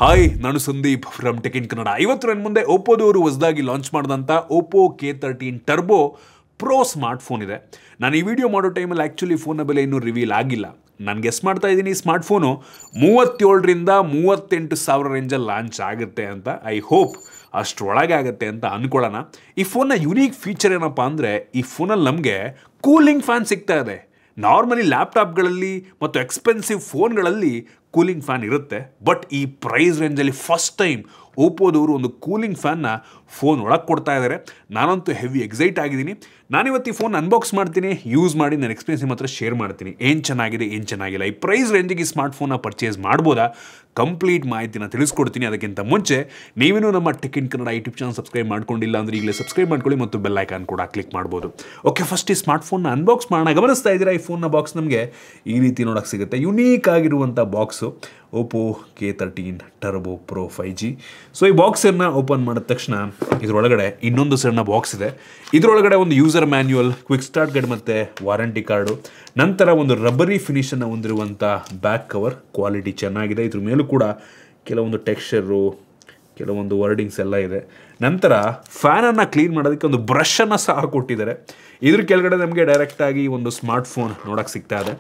Hi, ನಾನು Sandeep from tech in Kannada. ಇವತ್ತು ನನ್ನ ಮುಂದೆ ಓಪ್ಪೋದವರು ಹೊಸದಾಗಿ ಲಾಂಚ್ ಮಾಡಿದಂಥ Oppo K13 turbo pro smartphone ಇದೆ. ನಾನು ಈ ವಿಡಿಯೋ ಮಾಡೋ ಟೈಮಲ್ಲಿ ಆ್ಯಕ್ಚುಲಿ ಫೋನ್ನ ಬೆಲೆ ಇನ್ನೂ ರಿವೀಲ್ ಆಗಿಲ್ಲ. ನಾನು ಗೆಸ್ ಮಾಡ್ತಾ ಇದ್ದೀನಿ ಸ್ಮಾರ್ಟ್ಫೋನು 37ರಿಂದ 38,000 ರೇಂಜಲ್ಲಿ ಲಾಂಚ್ ಆಗುತ್ತೆ ಅಂತ. ಐ ಹೋಪ್ ಅಷ್ಟರೊಳಗೆ ಆಗುತ್ತೆ ಅಂತ ಅಂದ್ಕೊಳ್ಳೋಣ. ಈ ಫೋನ್ನ ಯುನೀಕ್ ಫೀಚರ್ ಏನಪ್ಪ ಅಂದರೆ, ಈ ಫೋನಲ್ಲಿ ನಮಗೆ ಕೂಲಿಂಗ್ ಫ್ಯಾನ್ ಸಿಗ್ತಾ ಇದೆ. ನಾರ್ಮಲಿ ಲ್ಯಾಪ್ಟಾಪ್ಗಳಲ್ಲಿ ಮತ್ತು ಎಕ್ಸ್ಪೆನ್ಸಿವ್ ಫೋನ್ಗಳಲ್ಲಿ ಕೂಲಿಂಗ್ ಫ್ಯಾನ್ ಇರುತ್ತೆ, ಬಟ್ ಈ ಪ್ರೈಸ್ ರೇಂಜಲ್ಲಿ ಫಸ್ಟ್ ಟೈಮ್ ಓಪ್ಪೋದವರು ಒಂದು ಕೂಲಿಂಗ್ ಫ್ಯಾನ್ನ ಫೋನ್ ಒಳಗೆ ಕೊಡ್ತಾ ಇದ್ದಾರೆ. ನಾನಂತೂ ಹೆವಿ ಎಕ್ಸೈಟ್ ಆಗಿದ್ದೀನಿ. ನಾನಿವತ್ತು ಈ ಫೋನ್ ಅನ್ಬಾಕ್ಸ್ ಮಾಡ್ತೀನಿ, ಯೂಸ್ ಮಾಡಿ ನನ್ನ ಎಕ್ಸ್ಪೀರಿಯನ್ಸ್ ನಿಮ್ಮ ಹತ್ರ ಶೇರ್ ಮಾಡ್ತೀನಿ. ಏನು ಚೆನ್ನಾಗಿದೆ, ಏನು ಚೆನ್ನಾಗಿಲ್ಲ, ಈ ಪ್ರೈಸ್ ರೇಂಜಿಗೆ ಈ ಸ್ಮಾರ್ಟ್ಫೋನ್ನ ಪರ್ಚೇಸ್ ಮಾಡ್ಬೋದಾ, ಕಂಪ್ಲೀಟ್ ಮಾಹಿತಿನ ತಿಳಿಸ್ಕೊಡ್ತೀನಿ. ಅದಕ್ಕಿಂತ ಮುಂಚೆ ನೀವೇನು ನಮ್ಮ tech in Kannada YouTube channel subscribe ಮಾಡ್ಕೊಂಡಿಲ್ಲ ಅಂದರೆ ಈಗಲೇ ಸಬ್ಸ್ಕ್ರೈಬ್ ಮಾಡ್ಕೊಳ್ಳಿ ಮತ್ತು ಬೆಲ್ ಐಕಾನ್ ಕೂಡ ಕ್ಲಿಕ್ ಮಾಡ್ಬೋದು. ಓಕೆ, ಫಸ್ಟ್ ಈ ಸ್ಮಾರ್ಟ್ಫೋನ್ನ ಅನ್ಬಾಕ್ಸ್ ಮಾಡೋಣ. ಗಮನಿಸ್ತಾ ಇದ್ದೀರಾ, ಈ ಫೋನ್ನ ಬಾಕ್ಸ್ ನಮಗೆ ಈ ರೀತಿ ನೋಡೋಕ್ಕೆ ಸಿಗುತ್ತೆ. ಯುನೀಕ್ ಆಗಿರುವಂಥ box Oppo K13 turbo pro 5G. So ಈ ಬಾಕ್ಸನ್ನು ಓಪನ್ ಮಾಡಿದ ತಕ್ಷಣ ಇದರೊಳಗಡೆ ಇನ್ನೊಂದು ಸಣ್ಣ ಬಾಕ್ಸ್ ಇದೆ. ಇದರೊಳಗಡೆ ಒಂದು user manual, quick start guide ಮತ್ತು ವಾರಂಟಿ ಕಾರ್ಡು, ನಂತರ ಒಂದು ರಬ್ಬರಿ ಫಿನಿಷನ್ನು ಹೊಂದಿರುವಂಥ ಬ್ಯಾಕ್ ಕವರ್. ಕ್ವಾಲಿಟಿ ಚೆನ್ನಾಗಿದೆ. ಇದ್ರ ಮೇಲೂ ಕೂಡ ಕೆಲವೊಂದು ಟೆಕ್ಸ್ಚರು, ಕೆಲವೊಂದು ವರ್ಡಿಂಗ್ಸ್ ಎಲ್ಲ ಇದೆ. ನಂತರ ಫ್ಯಾನನ್ನು ಕ್ಲೀನ್ ಮಾಡೋದಕ್ಕೆ ಒಂದು ಬ್ರಷನ್ನು ಸಹ ಕೊಟ್ಟಿದ್ದಾರೆ. ಇದ್ರ ಕೆಳಗಡೆ ನಮಗೆ ಡೈರೆಕ್ಟಾಗಿ ಒಂದು ಸ್ಮಾರ್ಟ್ಫೋನ್ ನೋಡೋಕ್ಕೆ ಸಿಗ್ತಾ ಇದೆ.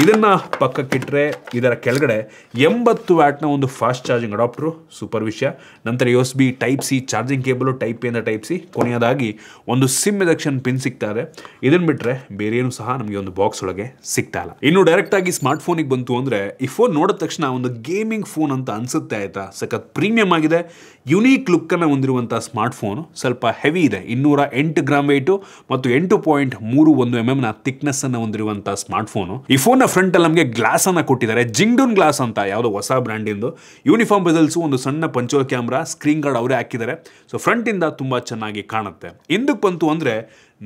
ಇದನ್ನು ಪಕ್ಕಕ್ಕಿಟ್ಟರೆ ಇದರ ಕೆಳಗಡೆ 80 ವ್ಯಾಟ್ನ ಒಂದು ಫಾಸ್ಟ್ ಚಾರ್ಜಿಂಗ್ ಅಡಾಪ್ಟ್ರು, ಸೂಪರ್ ವಿಷಯ. ನಂತರ USB Type-C charging cable, Type-A ಇಂದ Type-C, ಕೊನೆಯದಾಗಿ ಒಂದು ಸಿಮ್ ಎಜೆಕ್ಷನ್ ಪಿನ್ ಸಿಗ್ತಾ ಇದೆ. ಇದನ್ನು ಬಿಟ್ಟರೆ ಬೇರೇನು ಸಹ ನಮಗೆ ಒಂದು ಬಾಕ್ಸ್ ಒಳಗೆ ಸಿಗ್ತಾ ಇಲ್ಲ. ಇನ್ನು ಡೈರೆಕ್ಟಾಗಿ ಸ್ಮಾರ್ಟ್ಫೋನಿಗೆ ಬಂತು ಅಂದರೆ, ಈ ಫೋನ್ ನೋಡಿದ ತಕ್ಷಣ ಒಂದು ಗೇಮಿಂಗ್ ಫೋನ್ ಅಂತ ಅನಿಸುತ್ತೆ. ಆಯಿತಾ, ಸಖತ್ ಪ್ರೀಮಿಯಮ್ ಆಗಿದೆ. ಯುನೀಕ್ ಲುಕ್ಕನ್ನು ಹೊಂದಿರುವಂಥ ಸ್ಮಾರ್ಟ್ಫೋನು. ಸ್ವಲ್ಪ ಹೆವಿ ಇದೆ, 208 ಗ್ರಾಮ್ ವೆಯ್ಟು ಮತ್ತು 8.31 mm ಥಿಕ್ನೆಸ್ಸನ್ನು ಹೊಂದಿರುವಂಥ ಸ್ಮಾರ್ಟ್ಫೋನು. ಈ ಫೋನ್ನ ಫ್ರಂಟಲ್ಲಿ ನಮಗೆ ಗ್ಲಾಸನ್ನು ಕೊಟ್ಟಿದ್ದಾರೆ, ಜಿಂಗ್ಡೂನ್ ಗ್ಲಾಸ್ ಅಂತ, ಯಾವುದೋ ಹೊಸ ಬ್ರ್ಯಾಂಡಿಂದು. ಯೂನಿಫಾರ್ಮ್ ಬೆಸಲ್ಸು, ಒಂದು ಸಣ್ಣ ಪಂಚೋಲ್ ಕ್ಯಾಮ್ರಾ, ಸ್ಕ್ರೀನ್ ಗಾರ್ಡ್ ಅವರೇ ಹಾಕಿದ್ದಾರೆ. ಸೊ ಫ್ರಂಟಿಂದ ತುಂಬ ಚೆನ್ನಾಗಿ ಕಾಣುತ್ತೆ. ಹಿಂದಕ್ಕೆ ಬಂತು ಅಂದರೆ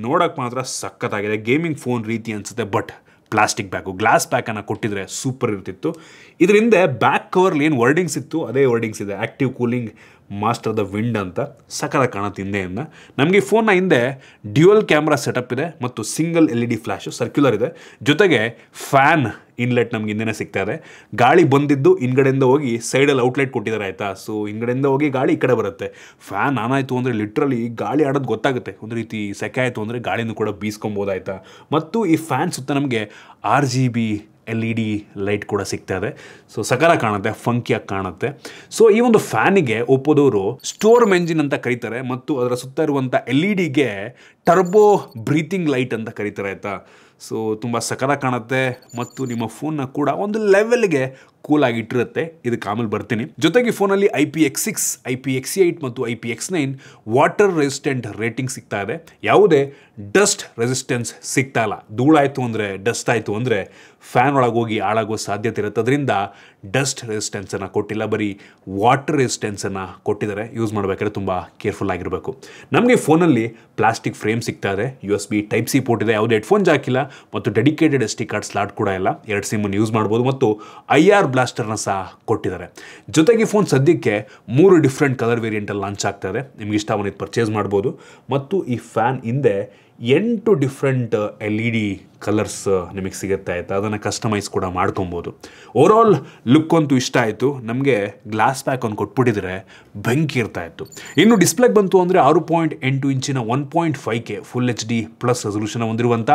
ನೋಡೋಕ್ಕೆ ಮಾತ್ರ ಸಖತ್ತಾಗಿದೆ, ಗೇಮಿಂಗ್ ಫೋನ್ ರೀತಿ ಅನಿಸುತ್ತೆ. ಬಟ್ ಪ್ಲಾಸ್ಟಿಕ್ ಬ್ಯಾಗು, ಗ್ಲಾಸ್ ಬ್ಯಾಕನ್ನು ಕೊಟ್ಟಿದ್ರೆ ಸೂಪರ್ ಇರ್ತಿತ್ತು. ಇದ್ರ ಹಿಂದೆ ಬ್ಯಾಕ್ ಕವರ್ಲಿ ಏನು ವರ್ಡಿಂಗ್ಸ್ ಇತ್ತು ಅದೇ ವರ್ಡಿಂಗ್ಸ್ ಇದೆ. Active cooling master the wind ಅಂತ ಸಖತ್ತಾಗಿ ಕಾಣುತ್ತೆ ಹಿಂದೆಯಿಂದ. ನಮಗೆ ಈ ಫೋನ್ನ ಹಿಂದೆ ಡ್ಯುಯಲ್ ಕ್ಯಾಮ್ರಾ ಸೆಟಪ್ ಇದೆ ಮತ್ತು ಸಿಂಗಲ್ LED ಫ್ಲ್ಯಾಶು ಸರ್ಕ್ಯುಲರ್ ಇದೆ. ಜೊತೆಗೆ ಫ್ಯಾನ್ ಇನ್ಲೆಟ್ ನಮ್ಗೆ ಹಿಂದೆನೇ ಸಿಗ್ತಾ ಇದೆ. ಗಾಳಿ ಬಂದಿದ್ದು ಹಿಂದ್ಗಡೆಯಿಂದ ಹೋಗಿ ಸೈಡಲ್ಲಿ ಔಟ್ಲೆಟ್ ಕೊಟ್ಟಿದ್ದಾರೆ. ಆಯಿತಾ, ಸೊ ಹಿಂದ್ಗಡೆಯಿಂದ ಹೋಗಿ ಗಾಳಿ ಈ ಕಡೆ ಬರುತ್ತೆ. ಫ್ಯಾನ್ ಆನ್ ಆಯಿತು ಅಂದರೆ ಲಿಟ್ರಲಿ ಗಾಳಿ ಆಡೋದು ಗೊತ್ತಾಗುತ್ತೆ. ಒಂದು ರೀತಿ ಸೆಕೆ ಆಯಿತು ಅಂದರೆ ಗಾಳಿನೂ ಕೂಡ ಬೀಸ್ಕೊಬೋದು. ಆಯಿತಾ, ಮತ್ತು ಈ ಫ್ಯಾನ್ ಸುತ್ತ ನಮಗೆ RGB LED ಲೈಟ್ ಕೂಡ ಸಿಗ್ತಾ ಇದೆ. ಸೊ ಸಕಲ ಕಾಣುತ್ತೆ, ಫಂಕಿಯಾಗಿ ಕಾಣುತ್ತೆ. ಸೊ ಈ ಒಂದು ಫ್ಯಾನಿಗೆ ಓಪ್ಪೋದವರು ಸ್ಟೋರ್ಮ್ ಎಂಜಿನ್ ಅಂತ ಕರೀತಾರೆ ಮತ್ತು ಅದರ ಸುತ್ತ ಇರುವಂಥ LEDಗೆ ಟರ್ಬೋ ಬ್ರೀತಿಂಗ್ ಲೈಟ್ ಅಂತ ಕರೀತಾರೆ. ಆಯಿತಾ, ಸೊ ತುಂಬ ಸಕಲ ಕಾಣುತ್ತೆ ಮತ್ತು ನಿಮ್ಮ ಫೋನ್ನ ಕೂಡ ಒಂದು ಲೆವೆಲ್ಗೆ ಕೂಲಾಗಿ ಇಟ್ಟಿರುತ್ತೆ. ಇದಕ್ಕೆ ಆಮೇಲೆ ಬರ್ತೀನಿ. ಜೊತೆಗೆ ಫೋನಲ್ಲಿ IPX6, IPX8 ಮತ್ತು IPX9 ವಾಟರ್ ರೆಸಿಸ್ಟೆಂಟ್ ರೇಟಿಂಗ್ ಸಿಗ್ತಾ ಇದೆ. ಯಾವುದೇ ಡಸ್ಟ್ ರೆಸಿಸ್ಟೆನ್ಸ್ ಸಿಗ್ತಾ ಇಲ್ಲ. ಧೂಳಾಯಿತು ಅಂದರೆ, ಡಸ್ಟ್ ಆಯಿತು ಅಂದರೆ ಫ್ಯಾನ್ ಒಳಗೆ ಹೋಗಿ ಹಾಳಾಗೋ ಸಾಧ್ಯತೆ ಇರುತ್ತೆ. ಅದರಿಂದ ಡಸ್ಟ್ ರೆಸಿಸ್ಟೆನ್ಸನ್ನು ಕೊಟ್ಟಿಲ್ಲ, ಬರೀ ವಾಟರ್ ರೆಸಿಸ್ಟೆನ್ಸನ್ನು ಕೊಟ್ಟಿದ್ದಾರೆ. ಯೂಸ್ ಮಾಡಬೇಕಾದ್ರೆ ತುಂಬ ಕೇರ್ಫುಲ್ ಆಗಿರಬೇಕು. ನಮಗೆ ಫೋನಲ್ಲಿ ಪ್ಲಾಸ್ಟಿಕ್ ಫ್ರೇಮ್ ಸಿಗ್ತಾ ಇದೆ, USB Type-C ಪೋರ್ಟ್ ಇದೆ, ಯಾವುದೇ ಹೆಡ್ಫೋನ್ ಜಾಕ್ ಇಲ್ಲ ಮತ್ತು ಡೆಡಿಕೇಟೆಡ್ SD ಕಾರ್ಡ್ ಸ್ಲಾಟ್ ಕೂಡ ಇಲ್ಲ. 2 ಸಿಮ್ಮನ್ನು ಯೂಸ್ ಮಾಡ್ಬೋದು ಮತ್ತು IR ಬ್ಲಾಸ್ಟರ್ನ ಸಹ ಕೊಟ್ಟಿದ್ದಾರೆ. ಜೊತೆಗೆ ಫೋನ್ ಸದ್ಯಕ್ಕೆ 3 ಡಿಫ್ರೆಂಟ್ ಕಲರ್ ವೇರಿಯಂಟಲ್ಲಿ ಲಾಂಚ್ ಆಗ್ತಾ ಇದೆ. ನಿಮ್ಗೆ ಇಷ್ಟ ಬಂದಿದ್ದು ಪರ್ಚೇಸ್ ಮಾಡ್ಬೋದು. ಮತ್ತು ಈ ಫ್ಯಾನ್ ಹಿಂದೆ 8 ಡಿಫ್ರೆಂಟ್ LED ಕಲರ್ಸ್ ನಿಮಗೆ ಸಿಗುತ್ತೆ. ಆಯಿತಾ, ಅದನ್ನು ಕಸ್ಟಮೈಸ್ ಕೂಡ ಮಾಡ್ಕೊಬೋದು. ಓವರಾಲ್ ಲುಕ್ ಅಂತೂ ಇಷ್ಟ ಆಯಿತು. ನಮಗೆ ಗ್ಲಾಸ್ ಬ್ಯಾಕ್ ಒಂದು ಕೊಟ್ಬಿಟ್ಟಿದ್ರೆ ಬೆಂಕಿ ಇರ್ತಾ ಇತ್ತು. ಇನ್ನು ಡಿಸ್ಪ್ಲೇಗೆ ಬಂತು ಅಂದರೆ 6.8 ಇಂಚಿನ 1.5K full HD plus resolution ಹೊಂದಿರುವಂಥ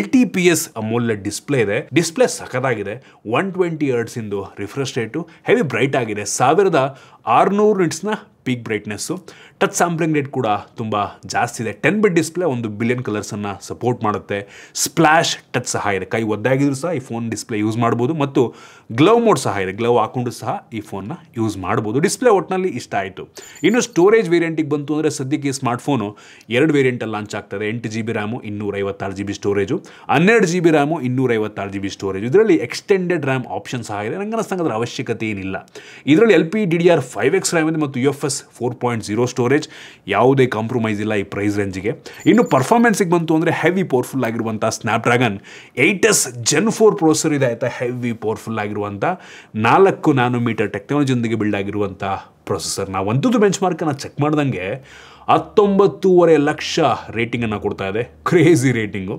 LTPS ಅಮೋಲೆಡ್ ಡಿಸ್ಪ್ಲೇ ಇದೆ. ಡಿಸ್ಪ್ಲೇ ಸಖತ್ತಾಗಿದೆ. 120 Hz ಇಂದು ರಿಫ್ರೆಶ್ ರೇಟು, ಹೆವಿ ಬ್ರೈಟ್ ಆಗಿದೆ. 1600 ನಿಟ್ಸ್ನ peak brightness. Touch sampling rate ಕೂಡ ತುಂಬ ಜಾಸ್ತಿ ಇದೆ. 10 ಬಿಟ್ ಡಿಸ್ಪ್ಲೇ, 1 ಬಿಲಿಯನ್ ಕಲರ್ಸನ್ನು ಸಪೋರ್ಟ್ ಮಾಡುತ್ತೆ. ಸ್ಪ್ಲಾಶ್ ಟಚ್ ಸಹ ಇದೆ. ಕೈ ಒದ್ದಾಗಿದ್ರು ಸಹ ಈ ಫೋನ್ ಡಿಸ್ಪ್ಲೇ ಯೂಸ್ ಮಾಡ್ಬೋದು ಮತ್ತು ಗ್ಲವ್ ಮೋಡ್ ಸಹ ಇದೆ. ಗ್ಲವ್ ಹಾಕೊಂಡು ಸಹ ಈ ಫೋನ್ನ ಯೂಸ್ ಮಾಡ್ಬೋದು. ಡಿಸ್ಪ್ಲೇ ಒಟ್ಟಿನಲ್ಲಿ ಇಷ್ಟ ಆಯಿತು. ಇನ್ನು ಸ್ಟೋರೇಜ್ ವೇರಿಯಂಟಿಗೆ ಬಂತು ಅಂದರೆ ಸದ್ಯಕ್ಕೆ ಈ ಸ್ಮಾರ್ಟ್ಫೋನು 2 ವೇರಿಯಂಟಲ್ಲಿ ಲಾಂಚ್ ಆಗ್ತದೆ. 8GB RAM, 256GB storage, 12GB RAM, 256GB storage. ಇದರಲ್ಲಿ ಎಕ್ಸ್ಟೆಂಡೆಡ್ ರ್ಯಾಮ್ ಆಪ್ಷನ್ ಸಹ ಇದೆ. ನಂಗೆ ಅನ್ನಿಸ್ತಂಗೆ ಅದರ ಅವಶ್ಯಕತೆ ಏನಿಲ್ಲ. ಇದರಲ್ಲಿ LPDDR5X ರ್ಯಾಮ್ ಇದೆ ಮತ್ತು UFS 4.0 ಸ್ಟೋರೇಜ್. ಯಾವುದೇ ಕಾಂಪ್ರಮೈಸ್ ಇಲ್ಲ ಈ ಪ್ರೈಸ್ ರೇಂಜಿಗೆ. ಇನ್ನು ಪರ್ಫಾರ್ಮೆನ್ಸಿಗೆ ಬಂತು ಅಂದರೆ ಹೆವಿ ಪವರ್ಫುಲ್ ಆಗಿರುವಂಥ ಸ್ನ್ಯಾಪ್ಡ್ರ್ಯಾಗನ್ 8S Gen 4 ಪ್ರೊಸೆಸರ್ ಇದೆ. ಆಯಿತಾ, ಹೆವಿ ಪವರ್ಫುಲ್ ಆಗಿರುವಂಥ 4 ನ್ಯಾನೋಮೀಟರ್ ಟೆಕ್ನಾಲಜಿಯೊಂದಿಗೆ ಬಿಲ್ಡ್ ಆಗಿರುವಂಥ ಪ್ರೊಸೆಸರ್. ನಾವು ಒಂದೊಂದು ಬೆಂಚ್ ಮಾರ್ಕನ್ನು ಚೆಕ್ ಮಾಡ್ದಂಗೆ 19.5 ಲಕ್ಷ ರೇಟಿಂಗನ್ನು ಕೊಡ್ತಾ ಇದೆ. Crazy rating.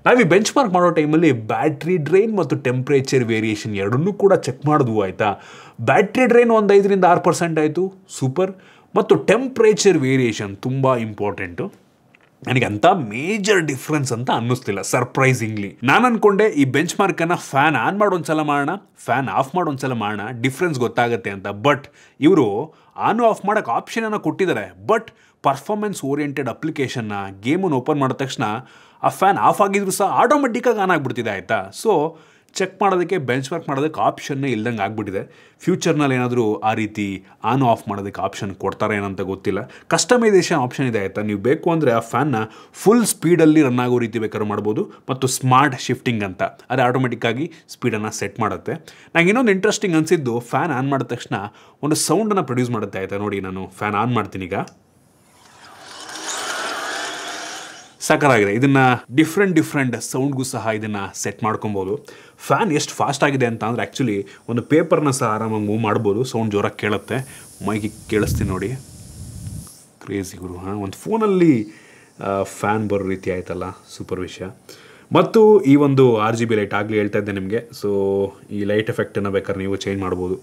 ನಾವು ಈ ಬೆಂಚ್ ಮಾರ್ಕ್ ಮಾಡೋ ಟೈಮಲ್ಲಿ ಬ್ಯಾಟ್ರಿ ಡ್ರೈನ್ ಮತ್ತು ಟೆಂಪ್ರೇಚರ್ ವೇರಿಯೇಷನ್ ಎರಡನ್ನೂ ಕೂಡ ಚೆಕ್ ಮಾಡಿದ್ವು. ಆಯಿತಾ, ಬ್ಯಾಟ್ರಿ ಡ್ರೈನ್ ಒಂದು 5-6% ಆಯಿತು, ಸೂಪರ್. ಮತ್ತು ಟೆಂಪ್ರೇಚರ್ ವೇರಿಯೇಷನ್ ತುಂಬ ಇಂಪಾರ್ಟೆಂಟು. ನನಗೆ ಅಂಥ ಮೇಜರ್ ಡಿಫ್ರೆನ್ಸ್ ಅಂತ ಅನ್ನಿಸ್ತಿಲ್ಲ ಸರ್ಪ್ರೈಸಿಂಗ್ಲಿ. ನಾನು ಅಂದ್ಕೊಂಡೆ ಈ ಬೆಂಚ್ ಮಾರ್ಕನ್ನು ಫ್ಯಾನ್ ಆನ್ ಮಾಡೋಂದ್ಸಲ ಮಾಡೋಣ, ಫ್ಯಾನ್ ಆಫ್ ಮಾಡೋಂದ್ಸಲ ಮಾಡೋಣ, ಡಿಫ್ರೆನ್ಸ್ ಗೊತ್ತಾಗುತ್ತೆ ಅಂತ. ಬಟ್ ಇವರು ಆನ್ ಆಫ್ ಮಾಡೋಕ್ಕೆ ಆಪ್ಷನನ್ನು ಕೊಟ್ಟಿದ್ದಾರೆ. ಬಟ್ ಪರ್ಫಾರ್ಮೆನ್ಸ್ ಓರಿಯೆಂಟೆಡ್ ಅಪ್ಲಿಕೇಶನ್ನ ಗೇಮನ್ನು ಓಪನ್ ಮಾಡಿದ ತಕ್ಷಣ ಆ ಫ್ಯಾನ್ ಆಫ್ ಆಗಿದ್ರು ಸಹ ಆಟೋಮೆಟಿಕ್ಕಾಗಿ ಆನ್ ಆಗಿಬಿಡ್ತಿದೆ ಆಯಿತಾ. ಸೊ ಚೆಕ್ ಮಾಡೋದಕ್ಕೆ ಬೆಂಚ್ ಮಾರ್ಕ್ ಮಾಡೋದಕ್ಕೆ ಆಪ್ಷನ್ನೇ ಇಲ್ದಂಗೆ ಆಗಿಬಿಟ್ಟಿದೆ. ಫ್ಯೂಚರ್ನಲ್ಲಿ ಏನಾದರೂ ಆ ರೀತಿ ಆನ್ ಆಫ್ ಮಾಡೋದಕ್ಕೆ ಆಪ್ಷನ್ ಕೊಡ್ತಾರೆ ಏನಂತ ಗೊತ್ತಿಲ್ಲ. ಕಸ್ಟಮೈಸೇಷನ್ ಆಪ್ಷನ್ ಇದೆ ಆಯಿತಾ. ನೀವು ಬೇಕು ಅಂದರೆ ಆ ಫ್ಯಾನ್ನ ಫುಲ್ ಸ್ಪೀಡಲ್ಲಿ ರನ್ ಆಗೋ ರೀತಿ ಬೇಕಾದ್ರೂ ಮಾಡ್ಬೋದು. ಮತ್ತು ಸ್ಮಾರ್ಟ್ ಶಿಫ್ಟಿಂಗ್ ಅಂತ ಅದು ಆಟೋಮೆಟಿಕ್ಕಾಗಿ ಸ್ಪೀಡನ್ನು ಸೆಟ್ ಮಾಡುತ್ತೆ. ನಂಗೆ ಇನ್ನೊಂದು ಇಂಟ್ರೆಸ್ಟಿಂಗ್ ಅನಿಸಿದ್ದು ಫ್ಯಾನ್ ಆನ್ ಮಾಡಿದ ತಕ್ಷಣ ಒಂದು ಸೌಂಡನ್ನು ಪ್ರೊಡ್ಯೂಸ್ ಮಾಡುತ್ತೆ ಆಯಿತಾ. ನೋಡಿ, ನಾನು ಫ್ಯಾನ್ ಆನ್ ಮಾಡ್ತೀನಿ ಈಗ. ಸಾಕಾಗಿದೆ. ಇದನ್ನು ಡಿಫ್ರೆಂಟ್ ಸೌಂಡ್ಗೂ ಸಹ ಇದನ್ನು ಸೆಟ್ ಮಾಡ್ಕೊಬೋದು. ಫ್ಯಾನ್ ಎಷ್ಟು ಫಾಸ್ಟ್ ಆಗಿದೆ ಅಂತ ಅಂದರೆ ಆ್ಯಕ್ಚುಲಿ ಒಂದು ಪೇಪರ್ನ ಸಹ ಆರಾಮಾಗಿ ಮೂವ್ ಮಾಡ್ಬೋದು. ಸೌಂಡ್ ಜೋರಾಗಿ ಕೇಳುತ್ತೆ. ಮೈಗೆ ಕೇಳಿಸ್ತೀನಿ ನೋಡಿ, ಕ್ರೇಜಿ ಗುರು. ಒಂದು ಫೋನಲ್ಲಿ ಫ್ಯಾನ್ ಬರೋ ರೀತಿ ಆಯ್ತಲ್ಲ, ಸೂಪರ್ ವಿಷಯ. ಮತ್ತು ಈ ಒಂದು RGB ಲೈಟ್ ಆಗಲಿ ಹೇಳ್ತಾ ಇದ್ದೆ ನಿಮಗೆ. ಸೊ ಈ ಲೈಟ್ ಎಫೆಕ್ಟನ್ನು ಬೇಕಾದ್ರೆ ನೀವು ಚೇಂಜ್ ಮಾಡ್ಬೋದು.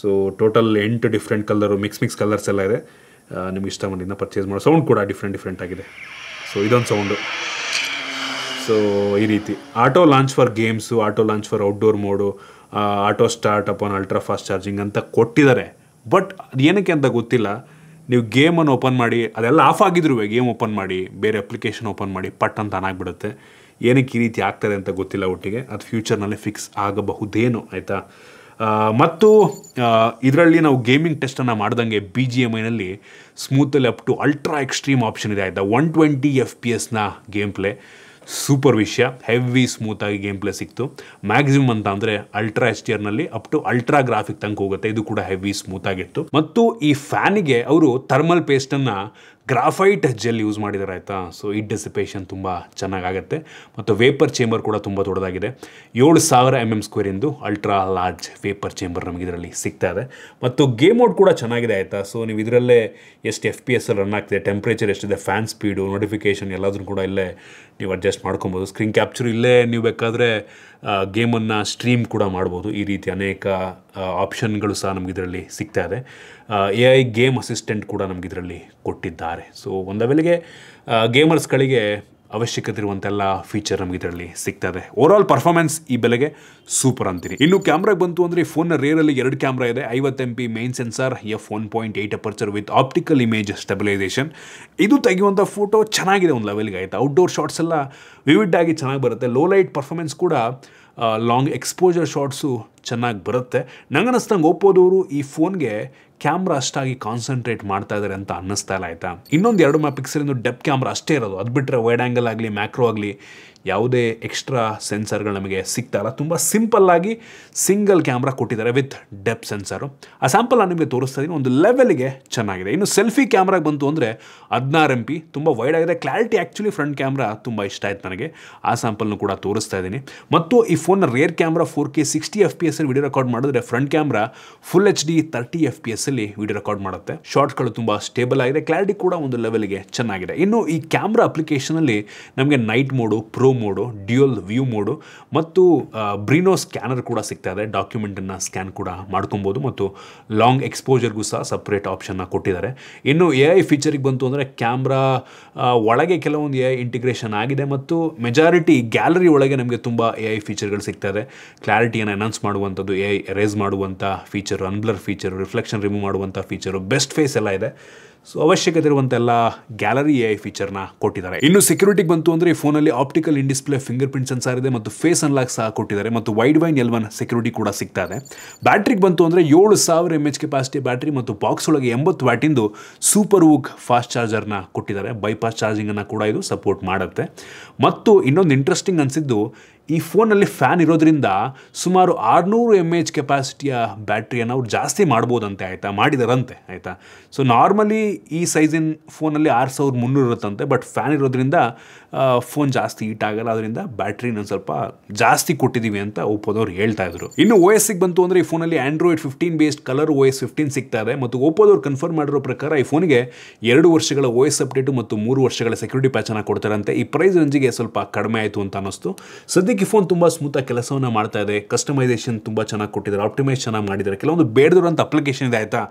So total 8 different colour, mix colours ಎಲ್ಲ ಇದೆ. ನಿಮ್ಗೆ ಇಷ್ಟ ಬಂದಿದ್ದ ಪರ್ಚೇಸ್ ಮಾಡೋ. ಸೌಂಡ್ ಕೂಡ ಡಿಫ್ರೆಂಟ್ ಆಗಿದೆ. ಸೊ ಇದೊಂದು ಸೌಂಡು. ಸೊ ಈ ರೀತಿ auto launch for games, auto launch for outdoor mode, auto start up on ultra fast charging ಅಂತ ಕೊಟ್ಟಿದ್ದಾರೆ. ಬಟ್ ಅದು ಏನಕ್ಕೆ ಅಂತ ಗೊತ್ತಿಲ್ಲ. ನೀವು ಗೇಮನ್ನು ಓಪನ್ ಮಾಡಿ, ಅದೆಲ್ಲ ಆಫ್ ಆಗಿದ್ರು ಗೇಮ್ ಓಪನ್ ಮಾಡಿ, ಬೇರೆ ಅಪ್ಲಿಕೇಶನ್ ಓಪನ್ ಮಾಡಿ, ಪಟ್ ಅಂತ ಆನ್ ಆಗಿಬಿಡುತ್ತೆ. ಏನಕ್ಕೆ ಈ ರೀತಿ ಆಗ್ತದೆ ಅಂತ ಗೊತ್ತಿಲ್ಲ. ಒಟ್ಟಿಗೆ ಅದು ಫ್ಯೂಚರ್ನಲ್ಲಿ ಫಿಕ್ಸ್ ಆಗಬಹುದೇನು ಆಯಿತಾ. ಮತ್ತು ಇದರಲ್ಲಿ ನಾವು ಗೇಮಿಂಗ್ ಟೆಸ್ಟನ್ನು ಮಾಡ್ದಂಗೆ BGMIನಲ್ಲಿ ಸ್ಮೂತಲ್ಲಿ up to ultra extreme option ಇದೆ ಆಯಿತಾ. 120 FPS ಗೇಮ್ ಪ್ಲೇ, ಸೂಪರ್ ವಿಷಯ. ಹೆವಿ ಸ್ಮೂತಾಗಿ ಗೇಮ್ ಪ್ಲೇ ಸಿಕ್ತು. ಮ್ಯಾಕ್ಸಿಮಮ್ ಅಂತ ಅಂದರೆ ಅಲ್ಟ್ರಾ HDRನಲ್ಲಿ ಅಪ್ ಟು ಅಲ್ಟ್ರಾ ಗ್ರಾಫಿಕ್ ತನಕ ಹೋಗುತ್ತೆ. ಇದು ಕೂಡ ಹೆವಿ ಸ್ಮೂತಾಗಿತ್ತು. ಮತ್ತು ಈ ಫ್ಯಾನಿಗೆ ಅವರು ಥರ್ಮಲ್ ಪೇಸ್ಟನ್ನು ಗ್ರಾಫೈಟ್ ಜೆಲ್ ಯೂಸ್ ಮಾಡಿದ್ದಾರೆ ಆಯಿತಾ. ಸೊ ಈ ಡೆಸಿಪೇಷನ್ ತುಂಬ ಚೆನ್ನಾಗಾಗುತ್ತೆ. ಮತ್ತು ವೇಪರ್ ಚೇಂಬರ್ ಕೂಡ ತುಂಬ ದೊಡ್ಡದಾಗಿದೆ. 7000 mm² ಎಂದು ಅಲ್ಟ್ರಾ ಲಾರ್ಜ್ ವೇಪರ್ ಚೇಂಬರ್ ನಮಗೆ ಇದರಲ್ಲಿ ಸಿಗ್ತಾ ಇದೆ. ಮತ್ತು ಗೇಮ್ ಮೋಡ್ ಕೂಡ ಚೆನ್ನಾಗಿದೆ ಆಯಿತಾ. ಸೊ ನೀವು ಇದರಲ್ಲೇ ಎಷ್ಟು FPS ರನ್ ಆಗ್ತಿದೆ, ಟೆಂಪ್ರೇಚರ್ ಎಷ್ಟಿದೆ, ಫ್ಯಾನ್ ಸ್ಪೀಡು, ನೋಟಿಫಿಕೇಷನ್ ಎಲ್ಲದನ್ನು ಕೂಡ ಇಲ್ಲೇ ನೀವು ಅಡ್ಜಸ್ಟ್ ಮಾಡ್ಕೊಬೋದು. ಸ್ಕ್ರೀನ್ ಕ್ಯಾಪ್ಚರ್ ಇಲ್ಲೇ ನೀವು ಬೇಕಾದರೆ ಗೇಮನ್ನು ಸ್ಟ್ರೀಮ್ ಕೂಡ ಮಾಡ್ಬೋದು. ಈ ರೀತಿ ಅನೇಕ ಆಪ್ಷನ್ಗಳು ಸಹ ನಮಗಿದರಲ್ಲಿ ಸಿಗ್ತಾ ಇದೆ. AI ಗೇಮ್ ಅಸಿಸ್ಟೆಂಟ್ ಕೂಡ ನಮಗಿದರಲ್ಲಿ ಕೊಟ್ಟಿದ್ದಾರೆ. ಸೊ ಒಂದು ಲೆವೆಲ್ಗೆ ಗೇಮರ್ಸ್ಗಳಿಗೆ ಅವಶ್ಯಕತೆ ಇರುವಂತೆಲ್ಲ ಫೀಚರ್ ನಮಗೆ ಇದರಲ್ಲಿ ಸಿಗ್ತದೆ. ಓವರಾಲ್ ಪರ್ಫಾರ್ಮೆನ್ಸ್ ಈ ಬೆಲೆಗೆ ಸೂಪರ್ ಅಂತೀನಿ. ಇನ್ನು ಕ್ಯಾಮ್ರಾಗೆ ಬಂತು ಅಂದರೆ ಈ ಫೋನ್ನ ರೇರಲ್ಲಿ 2 ಕ್ಯಾಮ್ರಾ ಇದೆ. 50 MP main sensor, f1.8 aperture with optical image stabilisation. ಇದು ತೆಗೆಯುವಂಥ ಫೋಟೋ ಚೆನ್ನಾಗಿದೆ ಒಂದು ಲೆವೆಲ್ಗೆ ಆಯಿತಾ. ಔಟ್ಡೋರ್ ಶಾರ್ಟ್ಸ್ ಎಲ್ಲ ವಿವಿಡ್ ಆಗಿ ಚೆನ್ನಾಗಿ ಬರುತ್ತೆ. ಲೋ ಲೈಟ್ ಪರ್ಫಾರ್ಮೆನ್ಸ್ ಕೂಡ, ಲಾಂಗ್ ಎಕ್ಸ್ಪೋಜರ್ ಶಾರ್ಟ್ಸು ಚೆನ್ನಾಗಿ ಬರುತ್ತೆ. ನಂಗನ್ನಿಸ್ದಂಗೆ ಒಪ್ಪೋದವರು ಈ ಫೋನ್ಗೆ ಕ್ಯಾಮ್ರಾ ಅಷ್ಟಾಗಿ ಕಾನ್ಸಂಟ್ರೇಟ್ ಮಾಡ್ತಾ ಇದ್ದಾರೆ ಅಂತ ಅನ್ನಿಸ್ತಾ ಇಲ್ಲ ಆಯಿತಾ. ಇನ್ನೊಂದು 2 MP ಡೆಪ್ ಕ್ಯಾಮ್ರಾ ಅಷ್ಟೇ ಇರೋದು. ಅದು ಬಿಟ್ಟರೆ ವೈಡ್ ಆ್ಯಂಗಲ್ ಆಗಲಿ, ಮ್ಯಾಕ್ರೋ ಆಗಲಿ ಯಾವುದೇ ಎಕ್ಸ್ಟ್ರಾ ಸೆನ್ಸರ್ಗಳು ನಮಗೆ ಸಿಗ್ತಾ ಇಲ್ಲ. ತುಂಬ ಸಿಂಪಲ್ಲಾಗಿ ಸಿಂಗಲ್ ಕ್ಯಾಮ್ರಾ ಕೊಟ್ಟಿದ್ದಾರೆ ವಿತ್ ಡೆಪ್ ಸೆನ್ಸರು. ಆ ಸ್ಯಾಂಪಲ್ ನಾನು ನಿಮಗೆ ತೋರಿಸ್ತಾ ಇದ್ದೀನಿ. ಒಂದು ಲೆವೆಲ್ಗೆ ಚೆನ್ನಾಗಿದೆ. ಇನ್ನು ಸೆಲ್ಫಿ ಕ್ಯಾಮ್ರಾಗೆ ಬಂತು ಅಂದರೆ 16 MP, ತುಂಬ ವೈಡ್ ಆಗಿದೆ. ಕ್ಲಾರಿಟಿ ಆ್ಯಕ್ಚುಲಿ ಫ್ರಂಟ್ ಕ್ಯಾಮ್ರಾ ತುಂಬ ಇಷ್ಟ ಆಯ್ತು ನನಗೆ. ಆ ಸ್ಯಾಂಪಲ್ನು ಕೂಡ ತೋರಿಸ್ತಾ ಇದ್ದೀನಿ. ಮತ್ತು ಈ ಫೋನ್ನ rear camera 4K 60 FPS video record ಮಾಡಿದ್ರೆ, front camera full HD 30 FPS video record ಮಾಡುತ್ತೆ. ಶಾರ್ಟ್ಗಳು ತುಂಬ ಸ್ಟೇಬಲ್ ಆಗಿದೆ. ಕ್ಲಾರಿಟಿ ಕೂಡ ಒಂದು ಲೆವೆಲ್ಗೆ ಚೆನ್ನಾಗಿದೆ. ಇನ್ನು ಈ ಕ್ಯಾಮ್ರಾ ಅಪ್ಲಿಕೇಶನಲ್ಲಿ ನಮಗೆ night mode, pro mode, dual view mode ಮತ್ತು ಬ್ರಿನೋ ಸ್ಕ್ಯಾನರ್ ಕೂಡ ಸಿಗ್ತಾ ಇದೆ. ಡಾಕ್ಯುಮೆಂಟನ್ನು ಸ್ಕ್ಯಾನ್ ಕೂಡ ಮಾಡ್ಕೊಬೋದು. ಮತ್ತು ಲಾಂಗ್ ಎಕ್ಸ್ಪೋಜರ್ಗೂ ಸಹ ಸಪ್ರೇಟ್ ಆಪ್ಷನ್ನ ಕೊಟ್ಟಿದ್ದಾರೆ. ಇನ್ನು AI ಫೀಚರಿಗೆ ಬಂತು ಅಂದರೆ ಕ್ಯಾಮ್ರಾ ಒಳಗೆ ಕೆಲವೊಂದು AI ಇಂಟಿಗ್ರೇಷನ್ ಆಗಿದೆ. ಮತ್ತು ಮೆಜಾರಿಟಿ ಗ್ಯಾಲರಿ ಒಳಗೆ ನಮಗೆ ತುಂಬ AI ಫೀಚರ್ಗಳು ಸಿಗ್ತಾ ಇದೆ. ಕ್ಲಾರಿಟಿಯನ್ನು ಎನ್ಹಾನ್ಸ್ ಮಾಡುವಂಥದ್ದು, AI ಎರೇಸ್ ಮಾಡುವಂಥ ಫೀಚರು, ಅನ್ಬ್ಲರ್ ಫೀಚರು, ರಿಫ್ಲೆಕ್ಷನ್ ರಿಮೂವ್ ಮಾಡುವಂಥ ಫೀಚರು, ಬೆಸ್ಟ್ ಫೇಸ್ ಎಲ್ಲ ಇದೆ. ಸೊ ಅವಶ್ಯಕತೆ ಇರುವಂತೆಲ್ಲ ಗ್ಯಾಲರಿ AI ಫೀಚರ್ನ ಕೊಟ್ಟಿದ್ದಾರೆ. ಇನ್ನು ಸೆಕ್ಯೂರಿಟಿಗೆ ಬಂತು ಅಂದರೆ ಈ ಫೋನಲ್ಲಿ optical in display fingerprint sensor ಇದೆ ಮತ್ತು ಫೇಸ್ ಅನ್ಲಾಕ್ ಸಹ ಕೊಟ್ಟಿದ್ದಾರೆ. ಮತ್ತು ವೈಡ್ ವೈನ್ L1 ಸೆಕ್ಯೂರಿಟಿ ಕೂಡ ಸಿಗ್ತಾ ಇದೆ. ಬ್ಯಾಟ್ರಿಗೆ ಬಂತು ಅಂದರೆ 7000 mAh ಕೆಪಾಸಿಟಿ ಬ್ಯಾಟ್ರಿ ಮತ್ತು ಬಾಕ್ಸ್ ಒಳಗೆ 80 ವ್ಯಾಟಿಂದು ಸೂಪರ್ ವೂಕ್ ಫಾಸ್ಟ್ ಚಾರ್ಜರ್ನ ಕೊಟ್ಟಿದ್ದಾರೆ. ಬೈಪಾಸ್ ಚಾರ್ಜಿಂಗನ್ನು ಕೂಡ ಇದು ಸಪೋರ್ಟ್ ಮಾಡುತ್ತೆ. ಮತ್ತು ಇನ್ನೊಂದು ಇಂಟ್ರೆಸ್ಟಿಂಗ್ ಅನಿಸಿದ್ದು, ಈ ಫೋನಲ್ಲಿ ಫ್ಯಾನ್ ಇರೋದ್ರಿಂದ ಸುಮಾರು 600 mAh ಕೆಪಾಸಿಟಿಯ ಬ್ಯಾಟ್ರಿಯನ್ನು ಅವ್ರು ಜಾಸ್ತಿ ಮಾಡ್ಬೋದಂತೆ ಆಯಿತಾ, ಮಾಡಿದಾರಂತೆ ಆಯಿತಾ. ಸೊ ನಾರ್ಮಲಿ ಈ ಸೈಜಿನ ಫೋನಲ್ಲಿ 6300 ಇರುತ್ತಂತೆ. ಬಟ್ ಫ್ಯಾನ್ ಇರೋದ್ರಿಂದ ಫೋನ್ ಜಾಸ್ತಿ ಹೀಟ್ ಆಗಲ್ಲ. ಅದರಿಂದ ಬ್ಯಾಟ್ರಿನ ಸ್ವಲ್ಪ ಜಾಸ್ತಿ ಕೊಟ್ಟಿದ್ದೀವಿ ಅಂತ ಒಪ್ಪೋದವ್ರು ಹೇಳ್ತಾ ಇದ್ರು. ಇನ್ನು OSಗೆ ಬಂತು ಅಂದರೆ ಈ ಫೋನಲ್ಲಿ Android 15 ಬೇಸ್ಡ್ ಕಲರ್ OS 15 ಸಿಗ್ತಾ ಇದೆ. ಮತ್ತು ಒಪ್ಪೋದವ್ರು ಕನ್ಫರ್ಮ್ ಮಾಡಿರೋ ಪ್ರಕಾರ ಈ ಫೋನಿಗೆ 2 ವರ್ಷಗಳ OS ಅಪ್ಡೇಟು ಮತ್ತು 3 ವರ್ಷಗಳ ಸೆಕ್ಯೂರಿಟಿ ಪ್ಯಾಚನ್ನು ಕೊಡ್ತಾರಂತೆ. ಈ ಪ್ರೈಸ್ ರೇಂಜಿಗೆ ಸ್ವಲ್ಪ ಕಡಿಮೆ ಆಯಿತು ಅಂತ ಅನ್ನಿಸ್ತು. ಸದ್ಯಕ್ಕೆ ಸದ್ಯಕ್ಕೆ ಈ ಫೋನ್ ತುಂಬ ಸ್ಮೂತಾಗಿ ಕೆಲಸವನ್ನು ಮಾಡ್ತಾ ಇದೆ. ಕಸ್ಟಮೈಸೇಷನ್ ತುಂಬ ಚೆನ್ನಾಗಿ ಕೊಟ್ಟಿದ್ದಾರೆ, ಆಪ್ಟಿಮೈಸ್ ಚೆನ್ನಾಗಿ ಮಾಡಿದ್ದಾರೆ. ಕೆಲವೊಂದು ಬೇಡದಿರೋಂಥ ಅಪ್ಲಿಕೇಶನ್ ಇದೆ ಆಯಿತಾ,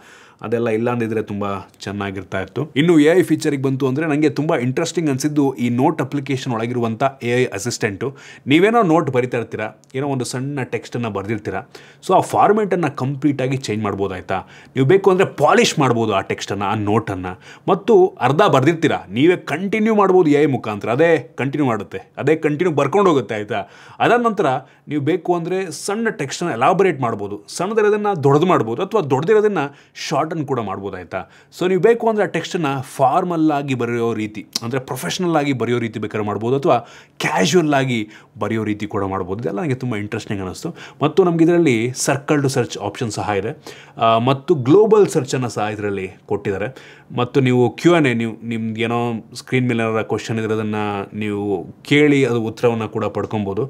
ಅದೆಲ್ಲ ಇಲ್ಲ ಅಂದಿದ್ರೆ ತುಂಬ ಚೆನ್ನಾಗಿರ್ತಾ ಇತ್ತು. ಇನ್ನು AI ಫೀಚರಿಗೆ ಬಂತು ಅಂದರೆ ನನಗೆ ತುಂಬ ಇಂಟ್ರೆಸ್ಟಿಂಗ್ ಅನಿಸಿದ್ದು ಈ ನೋಟ್ ಅಪ್ಲಿಕೇಶನ್ ಒಳಗಿರುವಂಥ AI ಅಸಿಸ್ಟೆಂಟು. ನೀವೇನೋ ನೋಟ್ ಬರಿತಾ ಇರ್ತೀರಾ, ಏನೋ ಒಂದು ಸಣ್ಣ ಟೆಕ್ಸ್ಟನ್ನು ಬರೆದಿರ್ತೀರಾ, ಸೊ ಆ ಫಾರ್ಮೇಟನ್ನು ಕಂಪ್ಲೀಟಾಗಿ ಚೇಂಜ್ ಮಾಡ್ಬೋದು ಆಯಿತಾ. ನೀವು ಬೇಕು ಅಂದರೆ ಪಾಲಿಷ್ ಮಾಡ್ಬೋದು ಆ ಟೆಕ್ಸ್ಟನ್ನು, ಆ ನೋಟನ್ನು. ಮತ್ತು ಅರ್ಧ ಬರೆದಿರ್ತೀರಾ, ನೀವೇ ಕಂಟಿನ್ಯೂ ಮಾಡ್ಬೋದು AI ಮುಖಾಂತರ. ಅದೇ ಕಂಟಿನ್ಯೂ ಮಾಡುತ್ತೆ, ಅದೇ ಕಂಟಿನ್ಯೂ ಬರ್ಕೊಂಡು ಹೋಗುತ್ತೆ ಆಯಿತಾ. ಅದಾದ ನಂತರ ನೀವು ಬೇಕು ಅಂದರೆ ಸಣ್ಣ ಟೆಕ್ಸ್ಟನ್ನು ಎಲಾಬರೇಟ್ ಮಾಡ್ಬೋದು, ಸಣ್ಣದಿರೋದನ್ನು ದೊಡ್ಡದು ಮಾಡ್ಬೋದು, ಅಥವಾ ದೊಡ್ಡದಿರೋದನ್ನು ಶಾರ್ಟನ್ನು ಕೂಡ ಮಾಡ್ಬೋದು ಆಯಿತಾ. ಸೊ ನೀವು ಬೇಕು ಅಂದರೆ ಆ ಟೆಕ್ಸ್ಟನ್ನು ಫಾರ್ಮಲ್ ಆಗಿ ಬರೆಯೋ ರೀತಿ, ಅಂದರೆ ಪ್ರೊಫೆಷ್ನಲ್ ಆಗಿ ಬರೆಯೋ ರೀತಿ ಬೇಕಾದ್ರೆ ಮಾಡ್ಬೋದು, ಅಥವಾ ಕ್ಯಾಶುವಲ್ ಆಗಿ ಬರೆಯೋ ರೀತಿ ಕೂಡ ಮಾಡ್ಬೋದು. ಇದೆಲ್ಲ ನನಗೆ ತುಂಬ ಇಂಟ್ರೆಸ್ಟಿಂಗ್ ಅನ್ನಿಸ್ತು. ಮತ್ತು ನಮ್ಗೆ ಇದರಲ್ಲಿ ಸರ್ಕಲ್ ಟು ಸರ್ಚ್ ಆಪ್ಷನ್ ಸಹ ಇದೆ, ಮತ್ತು ಗ್ಲೋಬಲ್ ಸರ್ಚನ್ನು ಸಹ ಇದರಲ್ಲಿ ಕೊಟ್ಟಿದ್ದಾರೆ. ಮತ್ತು ನೀವು Q&A, ನೀವು ನಿಮ್ಗೆ ಏನೋ ಸ್ಕ್ರೀನ್ ಮೇಲೆ ಏನಾರ ಕ್ವಶನ್ ಇದ್ರೆ ಅದನ್ನು ನೀವು ಕೇಳಿ ಅದು ಉತ್ತರವನ್ನು ಕೂಡ ಪಡ್ಕೊಬೋದು.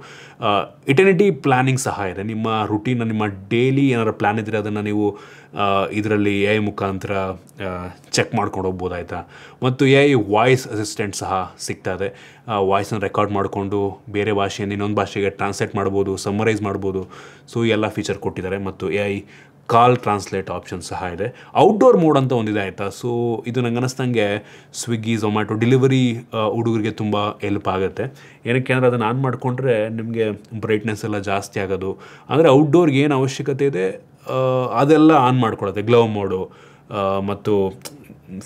ಇಟರ್ನಿಟಿ ಪ್ಲ್ಯಾನಿಂಗ್ ಸಹ ಇದೆ. ನಿಮ್ಮ ರುಟೀನ್, ನಿಮ್ಮ ಡೈಲಿ ಏನಾರು ಪ್ಲ್ಯಾನ್ ಇದ್ದರೆ ಅದನ್ನು ನೀವು ಇದರಲ್ಲಿ AI ಮುಖಾಂತರ ಚೆಕ್ ಮಾಡ್ಕೊಂಡು ಹೋಗ್ಬೋದು ಆಯಿತಾ. ಮತ್ತು AI ವಾಯ್ಸ್ ಅಸಿಸ್ಟೆಂಟ್ ಸಹ ಸಿಗ್ತಾ ಇದೆ. ವಾಯ್ಸನ್ನು ರೆಕಾರ್ಡ್ ಮಾಡಿಕೊಂಡು ಬೇರೆ ಭಾಷೆಯಿಂದ ಇನ್ನೊಂದು ಭಾಷೆಗೆ ಟ್ರಾನ್ಸ್ಲೇಟ್ ಮಾಡ್ಬೋದು, ಸಮ್ಮರೈಸ್ ಮಾಡ್ಬೋದು. ಸೊ ಈ ಎಲ್ಲ ಫೀಚರ್ ಕೊಟ್ಟಿದ್ದಾರೆ. ಮತ್ತು AI ಕಾಲ್ ಟ್ರಾನ್ಸ್ಲೇಟ್ ಆಪ್ಷನ್ ಸಹ ಇದೆ. ಔಟ್ಡೋರ್ ಮೋಡ್ ಅಂತ ಒಂದಿದೆ ಆಯಿತಾ. ಸೊ ಇದು ನಂಗೆ ಅನ್ನಿಸ್ದಂಗೆ ಸ್ವಿಗ್ಗಿ, ಝೊಮ್ಯಾಟೊ ಡೆಲಿವರಿ ಹುಡುಗರಿಗೆ ತುಂಬ ಹೆಲ್ಪ್ ಆಗುತ್ತೆ. ಏನಕ್ಕೆ ಅಂದರೆ ಅದನ್ನು ಆನ್ ಮಾಡಿಕೊಂಡ್ರೆ ನಿಮಗೆ ಬ್ರೈಟ್ನೆಸ್ ಎಲ್ಲ ಜಾಸ್ತಿ ಆಗೋದು, ಅಂದರೆ ಔಟ್ಡೋರ್ಗೆ ಏನು ಅವಶ್ಯಕತೆ ಇದೆ ಅದೆಲ್ಲ ಆನ್ ಮಾಡ್ಕೊಳ್ಳುತ್ತೆ. ಗ್ಲೋವ್ ಮೋಡು, ಮತ್ತು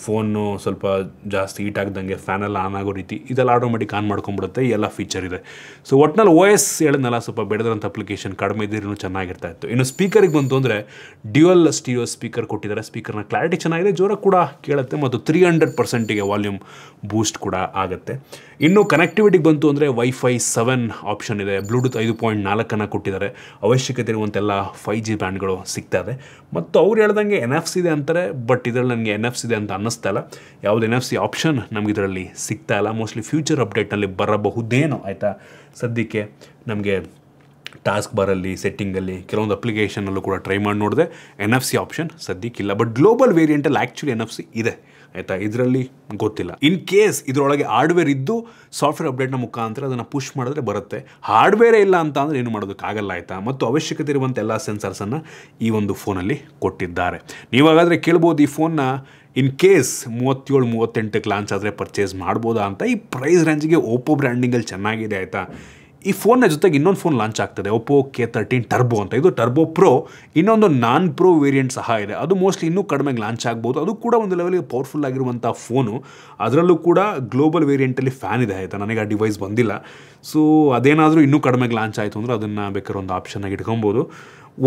ಫೋನು ಸ್ವಲ್ಪ ಜಾಸ್ತಿ ಹೀಟ್ ಆಗ್ದಂಗೆ ಫ್ಯಾನೆಲ್ಲ ಆನ್ ಆಗೋ ರೀತಿ ಇದೆಲ್ಲ ಆಟೋಮೆಟಿಕ್ ಆನ್ ಮಾಡ್ಕೊಂಡ್ಬಿಡುತ್ತೆ. ಈ ಎಲ್ಲ ಫೀಚರ್ ಇದೆ. ಸೊ ಒಟ್ಟಿನಲ್ಲಿ OS ಹೇಳಿದ್ನಲ್ಲ, ಸ್ವಲ್ಪ ಬೆಳೆದಂಥ ಅಪ್ಲಿಕೇಶನ್ ಕಡಿಮೆ ಇದ್ರೂ ಚೆನ್ನಾಗಿರ್ತಾ ಇತ್ತು. ಇನ್ನು ಸ್ಪೀಕರಿಗೆ ಬಂತು ಅಂದರೆ ಡ್ಯುಯಲ್ ಸ್ಟೀರಿಯೋ ಸ್ಪೀಕರ್ ಕೊಟ್ಟಿದ್ದಾರೆ. ಸ್ಪೀಕರ್ನ ಕ್ಲಾರಿಟಿ ಚೆನ್ನಾಗಿದೆ, ಜೋರಾಗಿ ಕೂಡ ಕೇಳುತ್ತೆ, ಮತ್ತು 300%ಗೆ ವಾಲ್ಯೂಮ್ ಬೂಸ್ಟ್ ಕೂಡ ಆಗುತ್ತೆ. ಇನ್ನು ಕನೆಕ್ಟಿವಿಟಿಗೆ ಬಂತು ಅಂದರೆ Wi-Fi 7 ಆಪ್ಷನ್ ಇದೆ. ಬ್ಲೂಟೂತ್ 5.4 ಕೊಟ್ಟಿದ್ದಾರೆ. ಅವಶ್ಯಕತೆ ಇರುವಂತೆಲ್ಲ 5G ಬ್ಯಾಂಡ್ಗಳು ಸಿಗ್ತಾ ಇದೆ. ಮತ್ತು ಅವ್ರು ಹೇಳ್ದಂಗೆ NFC ಇದೆ ಅಂತಾರೆ, ಬಟ್ ಇದರಲ್ಲಿ ನನಗೆ NFC ಇದೆ ಅಂತ ಅನ್ನಿಸ್ತಾ ಇಲ್ಲ. ಯಾವುದು NFC ಆಪ್ಷನ್ ನಮ್ಗೆ ಇದರಲ್ಲಿ ಸಿಗ್ತಾ ಇಲ್ಲ. ಮೋಸ್ಟ್ಲಿ ಫ್ಯೂಚರ್ ಅಪ್ಡೇಟ್ನಲ್ಲಿ ಬರಬಹುದೇನೋ ಆಯಿತಾ. ಸದ್ಯಕ್ಕೆ ನಮಗೆ ಟಾಸ್ಕ್ ಬಾರಲ್ಲಿ, ಸೆಟ್ಟಿಂಗಲ್ಲಿ, ಕೆಲವೊಂದು ಅಪ್ಲಿಕೇಶನಲ್ಲೂ ಕೂಡ ಟ್ರೈ ಮಾಡಿ ನೋಡಿದೆ, NFC ಆಪ್ಷನ್ ಸದ್ಯಕ್ಕಿಲ್ಲ. ಬಟ್ ಗ್ಲೋಬಲ್ ವೇರಿಯಂಟಲ್ಲಿ ಆ್ಯಕ್ಚುಲಿ NFC ಇದೆ ಆಯಿತಾ. ಇದರಲ್ಲಿ ಗೊತ್ತಿಲ್ಲ. ಇನ್ ಕೇಸ್ ಇದರೊಳಗೆ ಹಾರ್ಡ್ವೇರ್ ಇದ್ದು ಸಾಫ್ಟ್ವೇರ್ ಅಪ್ಡೇಟ್ನ ಮುಖಾಂತರ ಅದನ್ನು ಪುಷ್ ಮಾಡಿದ್ರೆ ಬರುತ್ತೆ. ಹಾರ್ಡ್ವೇರೇ ಇಲ್ಲ ಅಂತ ಅಂದರೆ ಏನು ಮಾಡೋದಕ್ಕಾಗಲ್ಲ ಆಯಿತಾ. ಮತ್ತು ಅವಶ್ಯಕತೆ ಇರುವಂಥ ಎಲ್ಲ ಸೆನ್ಸರ್ಸನ್ನು ಈ ಒಂದು ಫೋನಲ್ಲಿ ಕೊಟ್ಟಿದ್ದಾರೆ. ನೀವಾಗಾದರೆ ಕೇಳ್ಬೋದು, ಈ ಫೋನ್ನ ಇನ್ ಕೇಸ್ 37-38ಕ್ಕೆ ಲಾಂಚ್ ಆದರೆ ಪರ್ಚೇಸ್ ಮಾಡ್ಬೋದಾ ಅಂತ. ಈ ಪ್ರೈಸ್ ರೇಂಜಿಗೆ ಓಪೋ ಬ್ರ್ಯಾಂಡಿಂಗಲ್ಲಿ ಚೆನ್ನಾಗಿದೆ ಆಯಿತಾ. ಈ ಫೋನ್ನ ಜೊತೆಗೆ ಇನ್ನೊಂದು ಫೋನ್ ಲಾಂಚ್ ಆಗ್ತದೆ, ಒಪ್ಪೋ K13 ಟರ್ಬೋ ಅಂತ. ಇದು ಟರ್ಬೋ ಪ್ರೋ. ಇನ್ನೊಂದು ನಾನ್ ಪ್ರೋ ವೇರಿಯಂಟ್ ಸಹ ಇದೆ, ಅದು ಮೋಸ್ಟ್ಲಿ ಇನ್ನೂ ಕಡಿಮೆಗೆ ಲಾಂಚ್ ಆಗ್ಬೋದು. ಅದು ಕೂಡ ಒಂದು ಲೆವೆಲ್ಗೆ ಪವರ್ಫುಲ್ ಆಗಿರುವಂಥ ಫೋನು. ಅದರಲ್ಲೂ ಕೂಡ ಗ್ಲೋಬಲ್ ವೇರಿಯಂಟಲ್ಲಿ ಫ್ಯಾನ್ ಇದೆ ಆಯಿತಾ. ನನಗೆ ಆ ಡಿವೈಸ್ ಬಂದಿಲ್ಲ. ಸೊ ಅದೇನಾದರೂ ಇನ್ನೂ ಕಡಿಮೆಗೆ ಲಾಂಚ್ ಆಯಿತು ಅಂದರೆ ಅದನ್ನು ಬೇಕಾದ್ರೆ ಒಂದು ಆಪ್ಷನ್ನಾಗಿ ಇಟ್ಕೊಬೋದು.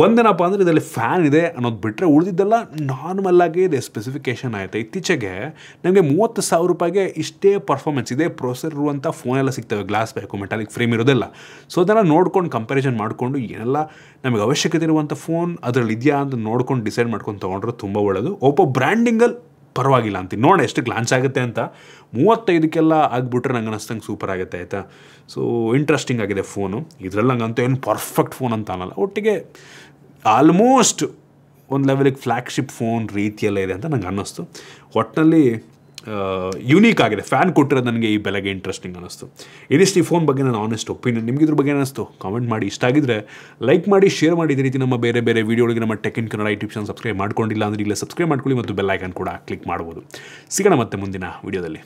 ಒಂದೇನಪ್ಪ ಅಂದರೆ ಇದರಲ್ಲಿ ಫ್ಯಾನ್ ಇದೆ ಅನ್ನೋದು ಬಿಟ್ಟರೆ ಉಳಿದಿದ್ದೆಲ್ಲ ನಾರ್ಮಲ್ಲಾಗಿ ಇದೆ ಸ್ಪೆಸಿಫಿಕೇಷನ್ ಆಯಿತಾ. ಇತ್ತೀಚೆಗೆ ನಮಗೆ 30,000 ರೂಪಾಯಿಗೆ ಇಷ್ಟೇ ಪರ್ಫಾರ್ಮೆನ್ಸ್ ಇದೆ ಪ್ರೊಸೆಸರ್ ಇರುವಂಥ ಫೋನೆಲ್ಲ ಸಿಗ್ತವೆ. ಗ್ಲಾಸ್ ಬೇಕು, ಮೆಟಾಲಿಕ್ ಫ್ರೇಮ್ ಇರೋದಿಲ್ಲ. ಸೊ ಅದನ್ನು ನೋಡ್ಕೊಂಡು ಕಂಪ್ಯಾರಿಸನ್ ಮಾಡಿಕೊಂಡು ಏನೆಲ್ಲ ನಮಗೆ ಅವಶ್ಯಕತೆ ಇರುವಂಥ ಫೋನ್ ಅದರಲ್ಲಿ ಇದೆಯಾ ಅಂತ ನೋಡ್ಕೊಂಡು ಡಿಸೈಡ್ ಮಾಡ್ಕೊಂಡು ತೊಗೊಂಡ್ರೆ ತುಂಬ ಒಳ್ಳೆಯದು. ಓಪೋ ಬ್ರ್ಯಾಂಡಿಂಗಲ್ಲಿ ಪರವಾಗಿಲ್ಲ ಅಂತೀನಿ. ನೋಡೋಣ ಎಷ್ಟಕ್ಕೆ ಲಾಂಚ್ ಆಗುತ್ತೆ ಅಂತ. 35ಕ್ಕೆಲ್ಲ ಆಗಿಬಿಟ್ರೆ ನಂಗೆ ಅನ್ನಿಸ್ತಂಗೆ ಸೂಪರ್ ಆಗುತ್ತೆ ಆಯಿತಾ. ಸೊ ಇಂಟ್ರೆಸ್ಟಿಂಗ್ ಆಗಿದೆ ಫೋನು. ಇದರಲ್ಲಿ ನಂಗಂತೂ ಏನು ಪರ್ಫೆಕ್ಟ್ ಫೋನ್ ಅಂತ ಅನ್ನಲ್ಲ, ಒಟ್ಟಿಗೆ ಆಲ್ಮೋಸ್ಟ್ ಒಂದು ಲೆವೆಲಿಗೆ ಫ್ಲ್ಯಾಗ್ಶಿಪ್ ಫೋನ್ ರೀತಿಯಲ್ಲೇ ಇದೆ ಅಂತ ನಂಗೆ ಅನ್ನಿಸ್ತು. ಒಟ್ಟಿನಲ್ಲಿ ಯುನೀಕ್ ಆಗಿದೆ. ಫ್ಯಾನ್ ಕೊಟ್ಟಿರೋದು ನನಗೆ ಈ ಬೆಲೆಗೆ ಇಂಟ್ರೆಸ್ಟಿಂಗ್ ಅನ್ನಿಸ್ತು. ಇದಿಷ್ಟು ಈ ಫೋನ್ ಬಗ್ಗೆ ನನ್ನ ಆನೆಸ್ಟ್ ಒಪಿನಿಯನ್. ನಿಮ್ಗೆ ಇದ್ರ ಬಗ್ಗೆ ಅನ್ನಿಸ್ತು ಕಾಮೆಂಟ್ ಮಾಡಿ. ಇಷ್ಟ ಆಗಿದ್ರೆ ಲೈಕ್ ಮಾಡಿ, ಶೇರ್ ಮಾಡಿ. ಇದೇ ರೀತಿ ನಮ್ಮ ಬೇರೆ ಬೇರೆ ವೀಡಿಯೋಗಳಿಗೆ ನಮ್ಮ tech in Kannada YouTube channel subscribe ಮಾಡ್ಕೊಂಡಿಲ್ಲ ಅಂದರೆ ಈಗಲೇ ಸಬ್ಸ್ಕ್ರೈಬ್ ಮಾಡ್ಕೊಳ್ಳಿ, ಮತ್ತು ಬೆಲ್ ಐಕಾನ್ ಕೂಡ ಕ್ಲಿಕ್ ಮಾಡ್ಬೋದು. ಸಿಗೋಣ ಮತ್ತೆ ಮುಂದಿನ ವೀಡಿಯೋದಲ್ಲಿ.